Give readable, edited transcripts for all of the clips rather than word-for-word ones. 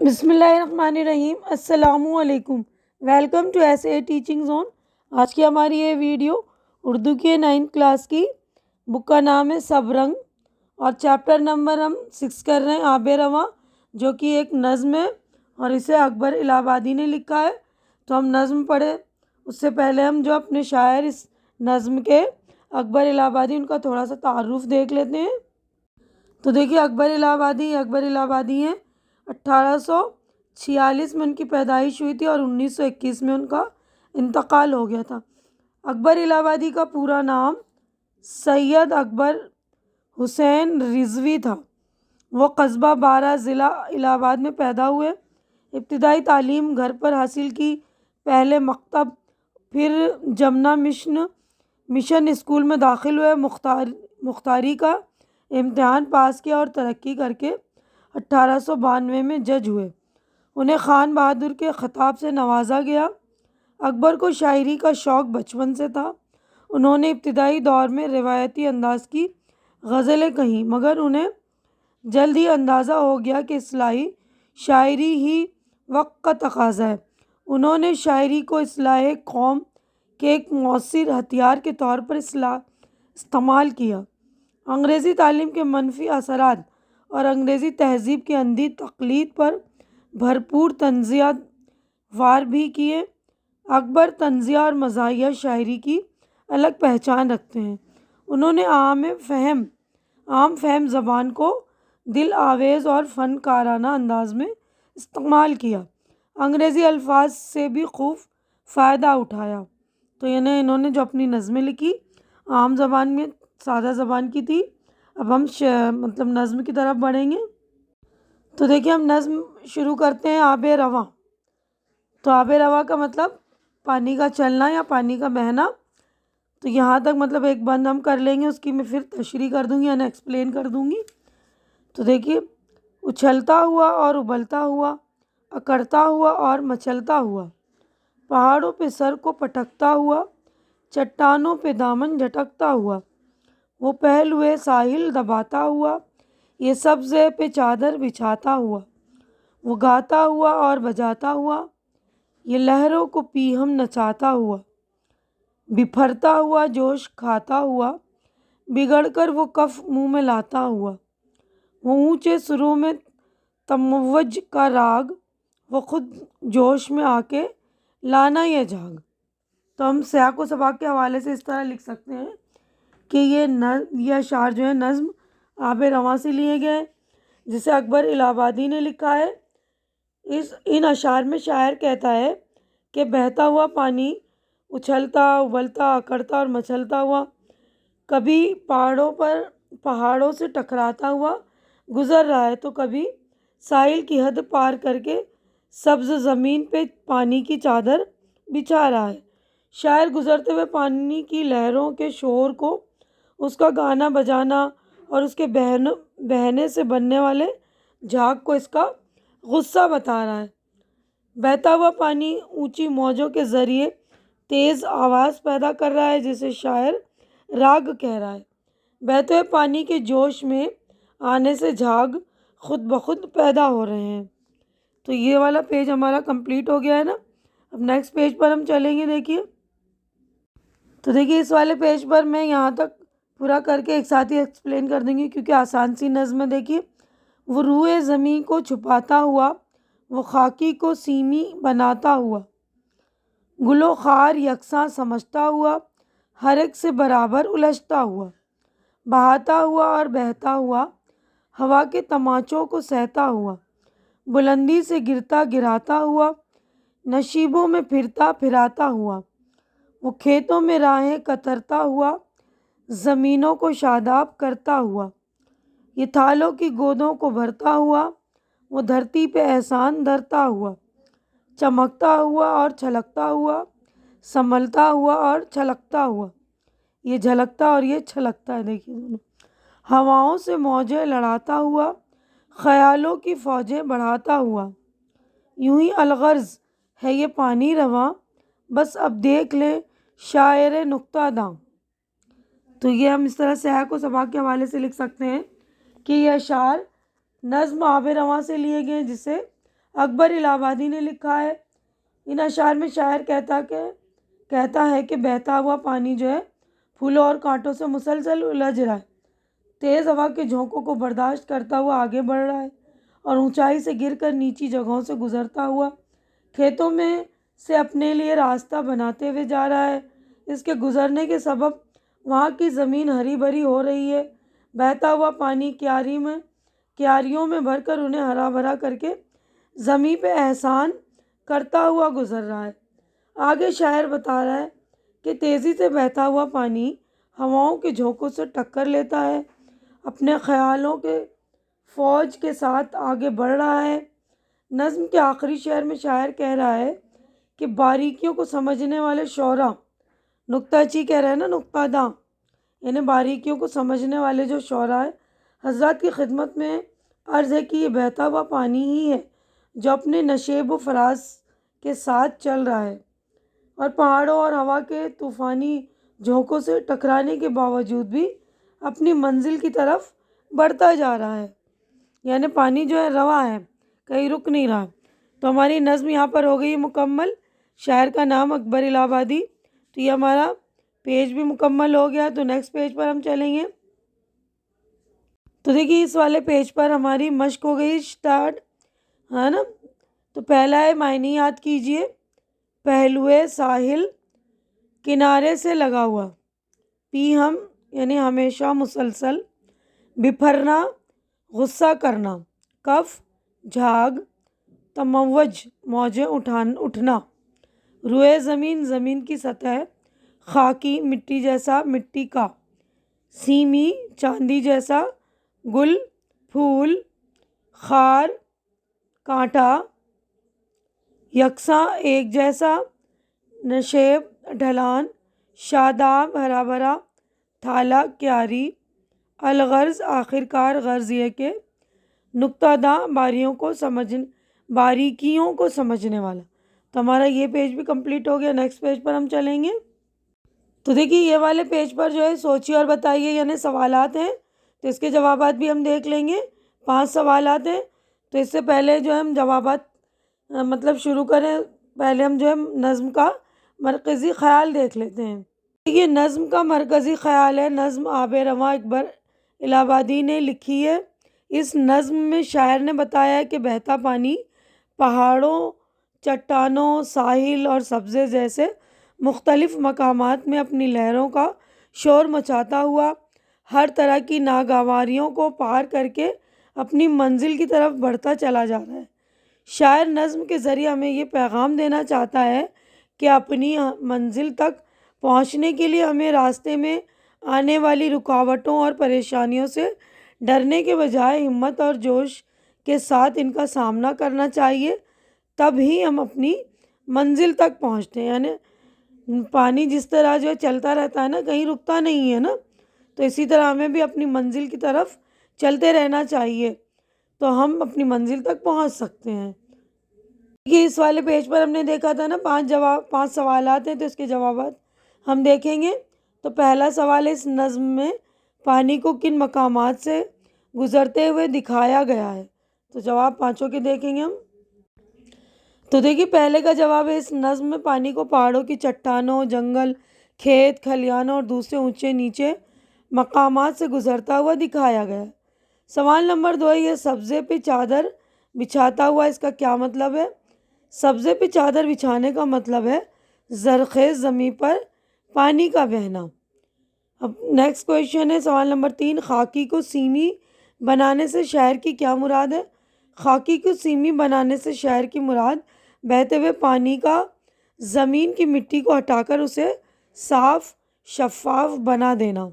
بسم اللہ الرحمن الرحیم۔ السلام علیکم، welcome to S A teaching zone. آج کی ہماری یہ ویڈیو اردو کے 9th کلاس کی بک کا نام ہے سب رنگ، اور چیپٹر نمبر ہم 6 کر رہے ہیں آب رواں، جو کہ ایک نظم ہے اور اسے اکبر الہ آبادی نے لکھا ہے۔ تو ہم نظم پڑھے اس سے پہلے ہم جو اپنے شاعر اس نظم کے اکبر الہ آبادی ان کا تھوڑا سا تعارف دیکھ لیتے ہیں۔ تو دیکھیے اکبر الہ آبادی ہیں 1846 میں ان کی پیدائش ہوئی تھی اور 1921 میں ان کا انتقال ہو گیا تھا۔ اکبر الہ آبادی کا پورا نام سید اکبر حسین رضوی تھا۔ وہ قصبہ بارہ ضلع الہ آباد میں پیدا ہوئے۔ ابتدائی تعلیم گھر پر حاصل کی، پہلے مکتب پھر جمنا مشن اسکول میں داخل ہوئے، مختاری کا امتحان پاس کیا اور ترقی کر کے 1892 میں جج ہوئے۔ انہیں خان بہادر کے خطاب سے نوازا گیا۔ اکبر کو شاعری کا شوق بچپن سے تھا۔ انہوں نے ابتدائی دور میں روایتی انداز کی غزلیں کہیں، مگر انہیں جلد ہی اندازہ ہو گیا کہ اصلاحی شاعری ہی وقت کا تقاضا ہے۔ انہوں نے شاعری کو اصلاح قوم کے ایک مؤثر ہتھیار کے طور پر استعمال کیا۔ انگریزی تعلیم کے منفی اثرات اور انگریزی تہذیب کی اندھی تقلید پر بھرپور تنزیہ وار بھی کیے۔ اکبر طنزیہ اور مزاحیہ شاعری کی الگ پہچان رکھتے ہیں۔ انہوں نے عام فہم زبان کو دل آویز اور فنکارانہ انداز میں استعمال کیا۔ انگریزی الفاظ سے بھی خوب فائدہ اٹھایا۔ تو انہوں نے جو اپنی نظمیں لکھی عام زبان میں، سادہ زبان کی تھی۔ اب ہم نظم کی طرف بڑھیں گے۔ تو دیکھیے ہم نظم شروع کرتے ہیں آب رواں۔ تو آب رواں کا مطلب پانی کا چلنا یا پانی کا بہنا۔ تو یہاں تک ایک بند ہم کر لیں گے، اس کی میں پھر تشریح کر دوں گی یعنی ایکسپلین کر دوں گی۔ تو دیکھیے، اچھلتا ہوا اور ابلتا ہوا، اکڑتا ہوا اور مچلتا ہوا، پہاڑوں پہ سر کو پٹکتا ہوا، چٹانوں پہ دامن جھٹکتا ہوا، وہ پہلوئے ساحل دباتا ہوا، یہ سبزے پہ چادر بچھاتا ہوا، وہ گاتا ہوا اور بجاتا ہوا، یہ لہروں کو پیہم نچاتا ہوا، بپھرتا ہوا جوش کھاتا ہوا، بگڑ کر وہ کف منہ میں لاتا ہوا، وہ اونچے سروں میں تموج کا راگ، وہ خود جوش میں آ کے لانا یہ جاگ۔ تو ہم سیاق و سباق کے حوالے سے اس طرح لکھ سکتے ہیں کہ یہ اشعار جو ہے نظم آب رواں سے لیے گئے، جسے اکبر الہ آبادی نے لکھا ہے۔ ان اشعار میں شاعر کہتا ہے کہ بہتا ہوا پانی اچھلتا، ابلتا، اکڑتا اور مچلتا ہوا کبھی پہاڑوں سے ٹکراتا ہوا گزر رہا ہے، تو کبھی ساحل کی حد پار کر کے سبز زمین پہ پانی کی چادر بچھا رہا ہے۔ شاعر گزرتے ہوئے پانی کی لہروں کے شور کو، اس کا گانا بجانا اور اس کے بہنے سے بننے والے جھاگ کو اس کا غصہ بتا رہا ہے۔ بہتا ہوا پانی اونچی موجوں کے ذریعے تیز آواز پیدا کر رہا ہے، جسے شاعر راگ کہہ رہا ہے۔ بہتے ہوئے پانی کے جوش میں آنے سے جھاگ خود بخود پیدا ہو رہے ہیں۔ تو یہ والا پیج ہمارا کمپلیٹ ہو گیا ہے نا۔ اب نیکسٹ پیج پر ہم چلیں گے۔ دیکھیے، تو دیکھیے اس والے پیج پر میں یہاں تک پورا کر کے ایک ساتھ ہی ایکسپلین کر دیں گی کیونکہ آسان سی نظم ہے۔ دیکھیے، وہ روئے زمیں کو چھپاتا ہوا، وہ خاکی کو سیمی بناتا ہوا، گل و خار یکساں سمجھتا ہوا، ہر ایک سے برابر الجھتا ہوا، بہاتا ہوا اور بہتا ہوا، ہوا کے تماچوں کو سہتا ہوا، بلندی سے گرتا گراتا ہوا، نشیبوں میں پھرتا پھراتا ہوا، وہ کھیتوں میں راہیں کترتا ہوا، زمینوں کو شاداب کرتا ہوا، یہ تھالوں کی گودوں کو بھرتا ہوا، وہ دھرتی پہ احسان دھرتا ہوا، چمکتا ہوا اور چھلکتا ہوا، سنبھلتا ہوا اور چھلکتا ہوا، یہ جھلکتا اور یہ چھلکتا ہے۔ دیکھیے دونوں، ہواؤں سے موجیں لڑاتا ہوا، خیالوں کی فوجیں بڑھاتا ہوا، یوں ہی الغرض ہے یہ پانی رواں، بس اب دیکھ لیں شاعر نکتہ داں۔ تو یہ ہم اس طرح سیاق و سباق کے حوالے سے لکھ سکتے ہیں کہ یہ اشعار نظم آب رواں سے لیے گئے، جسے اکبر الہ آبادی نے لکھا ہے۔ ان اشعار میں شاعر کہتا ہے کہ بہتا ہوا پانی جو ہے پھولوں اور کانٹوں سے مسلسل الجھ رہا ہے، تیز ہوا کے جھونکوں کو برداشت کرتا ہوا آگے بڑھ رہا ہے اور اونچائی سے گر کر نیچی جگہوں سے گزرتا ہوا کھیتوں میں سے اپنے لیے راستہ بناتے ہوئے جا رہا ہے۔ اس کے گزرنے کے سبب وہاں کی زمین ہری بھری ہو رہی ہے۔ بہتا ہوا پانی کیاریوں میں بھر کر انہیں ہرا بھرا کر کے زمین پہ احسان کرتا ہوا گزر رہا ہے۔ آگے شاعر بتا رہا ہے کہ تیزی سے بہتا ہوا پانی ہواؤں کے جھونکوں سے ٹکر لیتا ہے، اپنے خیالوں کے فوج کے ساتھ آگے بڑھ رہا ہے۔ نظم کے آخری شعر میں شاعر کہہ رہا ہے کہ باریکیوں کو سمجھنے والے شعراء، نکتہ چی کہہ رہے ہیں نا، نکتہ داں، یعنی باریکیوں کو سمجھنے والے جو شعراء ہیں، حضرات کی خدمت میں عرض ہے کہ یہ بہتا ہوا پانی ہی ہے جو اپنے نشیب و فراز کے ساتھ چل رہا ہے اور پہاڑوں اور ہوا کے طوفانی جھونکوں سے ٹکرانے کے باوجود بھی اپنی منزل کی طرف بڑھتا جا رہا ہے۔ یعنی پانی جو ہے رواں ہے، کہیں رک نہیں رہا۔ تو ہماری نظم یہاں پر ہو گئی مکمل۔ شاعر کا نام اکبر الہ آبادی۔ تو یہ ہمارا پیج بھی مکمل ہو گیا۔ تو نیکسٹ پیج پر ہم چلیں گے۔ تو دیکھیے اس والے پیج پر ہماری مشق ہو گئی اسٹارٹ، ہے نا۔ تو پہلا ہے معنی یاد کیجئے۔ پہلوئے ساحل کنارے سے لگا ہوا، پی ہم یعنی ہمیشہ مسلسل، بپھرنا غصہ کرنا، کف جھاگ، تموج موجیں اٹھنا، روئے زمین زمین کی سطح، خاکی مٹی جیسا مٹی کا، سیمی چاندی جیسا، گل پھول، خار کانٹا، یکساں ایک جیسا، نشیب ڈھلان، شاداب ہرا بھرا، تھالا کیاری، الغرض آخرکار غرض یہ کہ، نکتہ داں باریکیوں کو سمجھنے والا۔ تو ہمارا یہ پیج بھی کمپلیٹ ہو گیا۔ نیکسٹ پیج پر ہم چلیں گے۔ تو دیکھیے یہ والے پیج پر جو ہے سوچیے اور بتائیے یعنی سوالات ہیں، تو اس کے جوابات بھی ہم دیکھ لیں گے۔ 5 سوالات ہیں۔ تو اس سے پہلے جو ہے ہم جوابات شروع کریں، پہلے ہم جو ہے نظم کا مرکزی خیال دیکھ لیتے ہیں۔ یہ نظم کا مرکزی خیال ہے۔ نظم آب رواں اکبر الہ آبادی نے لکھی ہے۔ اس نظم میں شاعر نے بتایا ہے کہ بہتا پانی پہاڑوں، چٹانوں، ساحل اور سبزے جیسے مختلف مقامات میں اپنی لہروں کا شور مچاتا ہوا ہر طرح کی ناگواریوں کو پار کر کے اپنی منزل کی طرف بڑھتا چلا جا رہا ہے۔ شاعر نظم کے ذریعے ہمیں یہ پیغام دینا چاہتا ہے کہ اپنی منزل تک پہنچنے کے لیے ہمیں راستے میں آنے والی رکاوٹوں اور پریشانیوں سے ڈرنے کے بجائے ہمت اور جوش کے ساتھ ان کا سامنا کرنا چاہیے، تب ہی ہم اپنی منزل تک پہنچتے ہیں۔ یعنی پانی جس طرح جو چلتا رہتا ہے نا، کہیں رکتا نہیں ہے نا، تو اسی طرح ہمیں بھی اپنی منزل کی طرف چلتے رہنا چاہیے، تو ہم اپنی منزل تک پہنچ سکتے ہیں۔ یہ اس والے پیج پر ہم نے دیکھا تھا نا 5 سوالات ہیں، تو اس کے جوابات ہم دیکھیں گے۔ تو پہلا سوال ہے، اس نظم میں پانی کو کن مقامات سے گزرتے ہوئے دکھایا گیا ہے؟ تو جواب 5 کے دیکھیں گے ہم۔ تو دیکھیے پہلے کا جواب ہے، اس نظم میں پانی کو پہاڑوں کی چٹانوں، جنگل، کھیت کھلیانوں اور دوسرے اونچے نیچے مقامات سے گزرتا ہوا دکھایا گیا ہے۔ سوال نمبر 2 ہے، یہ سبزے پہ چادر بچھاتا ہوا، اس کا کیا مطلب ہے؟ سبزے پہ چادر بچھانے کا مطلب ہے زرخیز زمین پر پانی کا بہنا۔ اب نیکسٹ کویشچن ہے، سوال نمبر 3، خاکی کو سیمی بنانے سے شاعر کی کیا مراد ہے؟ خاکی کو سیمی بنانے سے شاعر کی مراد بہتے ہوئے پانی کا زمین کی مٹی کو ہٹا کر اسے صاف شفاف بنا دینا۔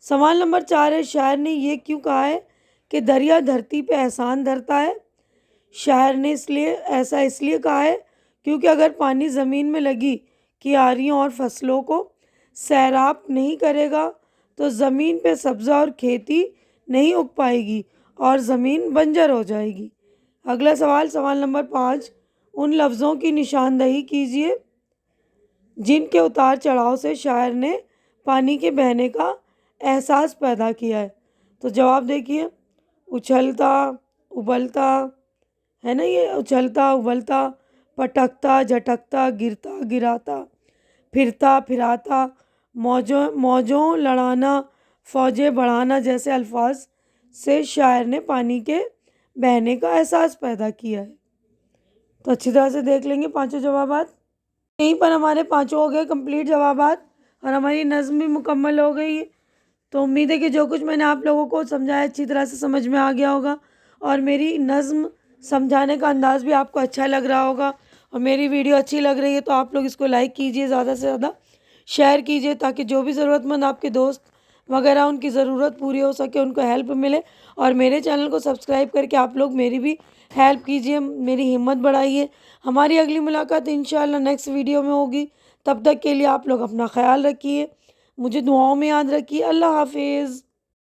سوال نمبر 4 ہے، شاعر نے یہ کیوں کہا ہے کہ دریا دھرتی پہ احسان دھرتا ہے؟ شاعر نے ایسا اس لیے کہا ہے کیونکہ اگر پانی زمین میں لگی کیاریوں اور فصلوں کو سیراب نہیں کرے گا تو زمین پہ سبزہ اور کھیتی نہیں اگ پائے گی اور زمین بنجر ہو جائے گی۔ اگلا سوال، سوال نمبر 5، ان لفظوں کی نشاندہی کیجیے جن کے اتار چڑھاؤ سے شاعر نے پانی کے بہنے کا احساس پیدا کیا ہے۔ تو جواب دیکھیے، اچھلتا، ابلتا، ہے نا یہ اچھلتا ابلتا، پٹکتا جھٹکتا، گرتا گراتا، پھرتا پھراتا، موجوں لڑانا، فوجیں بڑھانا جیسے الفاظ سے شاعر نے پانی کے بہنے کا احساس پیدا کیا ہے۔ تو اچھی طرح سے دیکھ لیں گے پانچوں جوابات۔ یہیں پر ہمارے پانچوں ہو گئے کمپلیٹ جوابات اور ہماری نظم بھی مکمل ہو گئی ہے۔ تو امید ہے کہ جو کچھ میں نے آپ لوگوں کو سمجھایا اچھی طرح سے سمجھ میں آ گیا ہوگا، اور میری نظم سمجھانے کا انداز بھی آپ کو اچھا لگ رہا ہوگا، اور میری ویڈیو اچھی لگ رہی ہے تو آپ لوگ اس کو لائک کیجئے، زیادہ سے زیادہ شیئر کیجئے، تاکہ جو بھی ضرورت مند آپ کے دوست وغیرہ ان کی ضرورت پوری ہو سکے، ان کو ہیلپ ملے، اور میرے چینل کو سبسکرائب کر کے آپ لوگ میری بھی ہیلپ کیجئے، میری ہمت بڑھائیے۔ ہماری اگلی ملاقات انشاءاللہ نیکسٹ ویڈیو میں ہوگی، تب تک کے لیے آپ لوگ اپنا خیال رکھیے، مجھے دعاؤں میں یاد رکھیے۔ اللہ حافظ۔